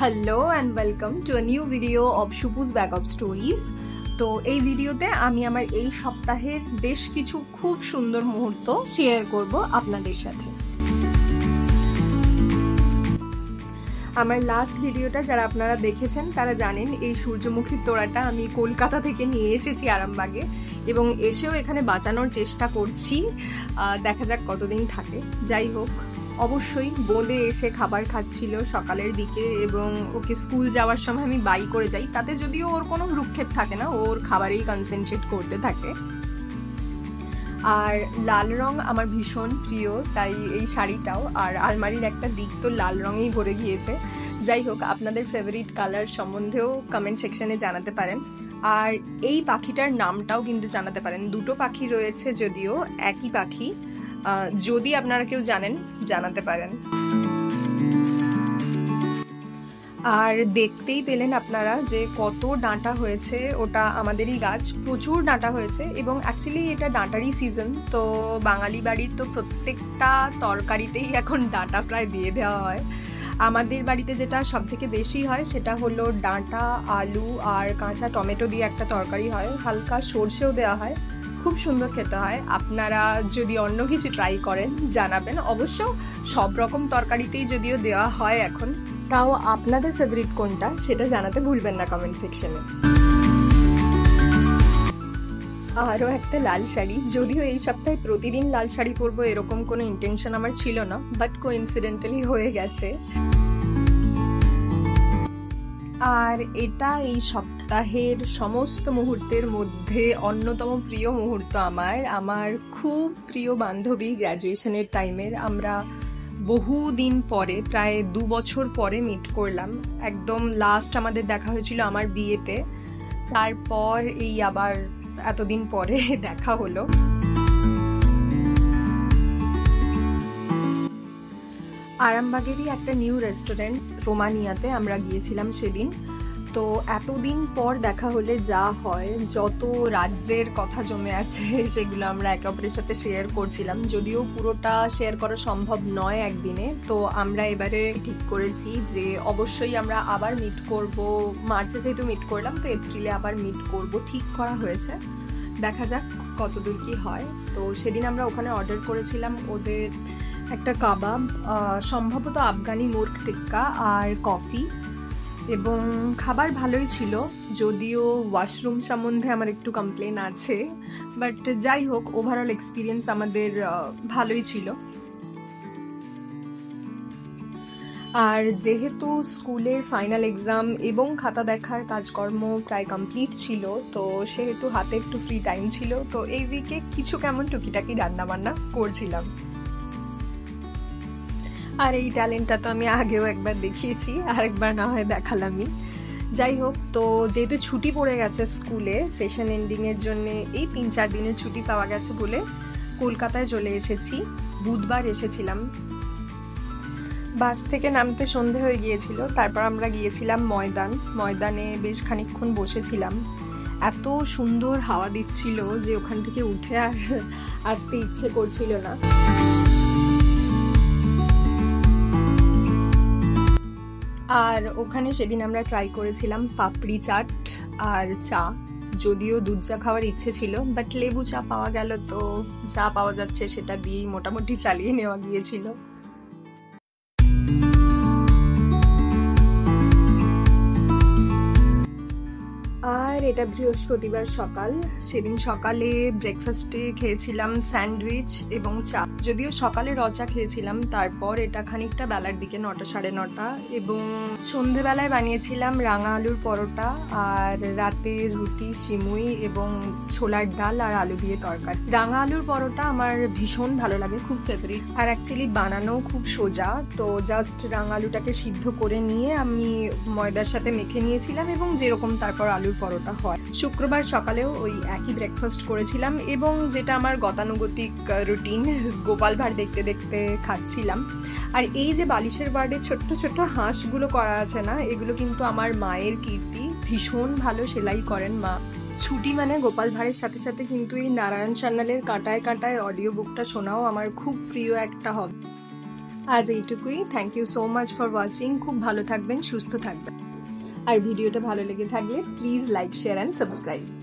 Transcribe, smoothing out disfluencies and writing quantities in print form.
Hello and welcome to a new video of Shubu's Bag of Stories. তো এই ভিডিওতে আমি আমার এই সপ্তাহের বেশ কিছু খুব সুন্দর মুহূর্ত শেয়ার করব আপনাদের সাথে। আমার লাস্ট ভিডিওটা যারা আপনারা দেখেছেন তারা জানেন এই সূর্যমুখীর তোড়াটা আমি কলকাতা থেকে নিয়ে এসেছি আরামবাগে এবং এসেও এখানে বাঁচানোর চেষ্টা করছি। দেখা যাক কতদিন থাকে। যাই হোক, অবশ্যই বোঁদে এসে খাবার খাচ্ছিল সকালের দিকে এবং ওকে স্কুল যাওয়ার সময় আমি বাই করে যাই, তাতে যদিও ওর কোনো ভ্রুক্ষেপ থাকে না, ওর খাবারেই কনসেন্ট্রেট করতে থাকে। আর লাল রং আমার ভীষণ প্রিয়, তাই এই শাড়িটাও আর আলমারির একটা দিক তো লাল রঙেই ভরে গিয়েছে। যাই হোক, আপনাদের ফেভারিট কালার সম্বন্ধেও কমেন্ট সেকশনে জানাতে পারেন। আর এই পাখিটার নামটাও কিন্তু জানাতে পারেন। দুটো পাখি রয়েছে, যদিও একই পাখি। যদি আপনারা কেউ জানেন জানাতে পারেন। আর দেখতেই পেলেন আপনারা যে কত ডাঁটা হয়েছে, ওটা আমাদেরই গাছ, প্রচুর ডাঁটা হয়েছে এবং অ্যাকচুয়ালি এটা ডাঁটারই সিজন। তো বাঙালি বাড়ির তো প্রত্যেকটা তরকারিতেই এখন ডাঁটা প্রায় দিয়ে দেওয়া হয়। আমাদের বাড়িতে যেটা সব থেকে বেশি হয় সেটা হলো ডাঁটা, আলু আর কাঁচা টমেটো দিয়ে একটা তরকারি হয়, হালকা সর্ষেও দেওয়া হয়, খুব সুন্দর খেতে হয়। আপনারা যদি অন্য কিছু ট্রাই করেন জানাবেন। অবশ্য সব রকম তরকারিতেই যদিও দেওয়া হয় এখন, তাও আপনাদের ফেভারিট কোনটা সেটা জানাতে ভুলবেন না কমেন্ট সেকশনে। আরও একটা লাল শাড়ি, যদিও এই সপ্তাহে প্রতিদিন লাল শাড়ি পরবো এরকম কোনো ইন্টেনশন আমার ছিল না, বাট কোইন্সিডেন্টালি হয়ে গেছে। আর এটা এই সপ্তাহের সমস্ত মুহূর্তের মধ্যে অন্যতম প্রিয় মুহূর্ত আমার খুব প্রিয় বান্ধবী গ্র্যাজুয়েশনের টাইমের। আমরা বহুদিন পরে, প্রায় 2 বছর পরে মিট করলাম। একদম লাস্ট আমাদের দেখা হয়েছিল আমার বিয়েতে, তারপর এই আবার এতদিন পরে দেখা হলো। আরামবাগেরই একটা নিউ রেস্টুরেন্ট রোমানিয়াতে আমরা গিয়েছিলাম সেদিন। তো এতদিন পর দেখা হলে যা হয়, যত রাজ্যের কথা জমে আছে সেগুলো আমরা একে অপরের সাথে শেয়ার করছিলাম, যদিও পুরোটা শেয়ার করা সম্ভব নয় একদিনে। তো আমরা এবারে ঠিক করেছি যে অবশ্যই আমরা আবার মিট করব। মার্চে যেহেতু মিট করলাম, তো এপ্রিলে আবার মিট করব ঠিক করা হয়েছে। দেখা যাক কতদূর কি হয়। তো সেদিন আমরা ওখানে অর্ডার করেছিলাম ওদের একটা কাবাব, সম্ভবত আফগানি মুরগ টিক্কা আর কফি, এবং খাবার ভালোই ছিল, যদিও ওয়াশরুম সম্বন্ধে আমার একটু কমপ্লেন আছে, বাট যাই হোক ওভারঅল এক্সপিরিয়েন্স আমাদের ভালোই ছিল। আর যেহেতু স্কুলের ফাইনাল এক্সাম এবং খাতা দেখার কাজকর্ম প্রায় কমপ্লিট ছিল, তো সেহেতু হাতে একটু ফ্রি টাইম ছিল, তো এই উইকে কিছু কেমন টুকিটাকি রান্নাবান্না করছিলাম। আর এই ট্যালেন্টটা তো আমি আগেও একবার দেখিয়েছি, আর একবার না হয় দেখালামই। যাই হোক, তো যেহেতু ছুটি পড়ে গেছে স্কুলে সেশন এন্ডিংয়ের জন্য, এই 3-4 দিনের ছুটি পাওয়া গেছে বলে কলকাতায় চলে এসেছি। বুধবার এসেছিলাম। বাস থেকে নামতে সন্ধে হয়ে গিয়েছিল। তারপর আমরা গিয়েছিলাম ময়দানে বেশ খানিকক্ষণ বসেছিলাম। এত সুন্দর হাওয়া দিচ্ছিল যে ওখান থেকে উঠে আর আসতে ইচ্ছে করছিল না। আর ওখানে সেদিন আমরা ট্রাই করেছিলাম পাপড়ি চাট আর চা, যদিও দুধ চা খাওয়ার ইচ্ছে ছিল, বাট লেবু চা পাওয়া গেল, তো যা পাওয়া যাচ্ছে সেটা দিয়েই মোটামুটি চালিয়ে নেওয়া গিয়েছিল। আর এটা বৃহস্পতিবার সকাল। সেদিন সকালে ব্রেকফাস্টে খেয়েছিলাম স্যান্ডউইচ এবং চা, যদিও সকালে চা খেয়েছিলাম, তারপর এটা খানিকটা বেলার দিকে 9টা 9:30, এবং সন্ধেবেলায় বানিয়েছিলাম রাঙা আলুর পরোটা, আর রাতে রুটি, সিমুই এবং ছোলার ডাল আর আলু দিয়ে তরকারি। রাঙা আলুর পরোটা আমার ভীষণ ভালো লাগে, খুব ফেভারিট, আর অ্যাকচুয়ালি বানানো খুব সোজা। তো জাস্ট রাঙা আলুটাকে সিদ্ধ করে নিয়ে আমি ময়দার সাথে মেখে নিয়েছিলাম, এবং যেরকম তারপর আলুর পরোটা হয়। শুক্রবার সকালেও ওই একই ব্রেকফাস্ট করেছিলাম, এবং যেটা আমার গতানুগতিক রুটিন, গোপাল ভাঁড় দেখতে দেখতে খাচ্ছিলাম। আর এই যে বালিশের বার্ডে ছোট্ট ছোট্ট হাঁসগুলো করা আছে না, এগুলো কিন্তু আমার মায়ের কীর্তি, ভীষণ ভালো সেলাই করেন মা। ছুটি মানে গোপাল ভাঁড়ের সাথে সাথে কিন্তু এই নারায়ণ চ্যানেলের কাঁটায় কাঁটায় অডিও বুকটা শোনাও আমার খুব প্রিয় একটা হবি। আজ এইটুকুই। Thank you so much for watching. খুব ভালো থাকবেন, সুস্থ থাকবেন। আর ভিডিওটা ভালো লেগে থাকলে please like, share and subscribe.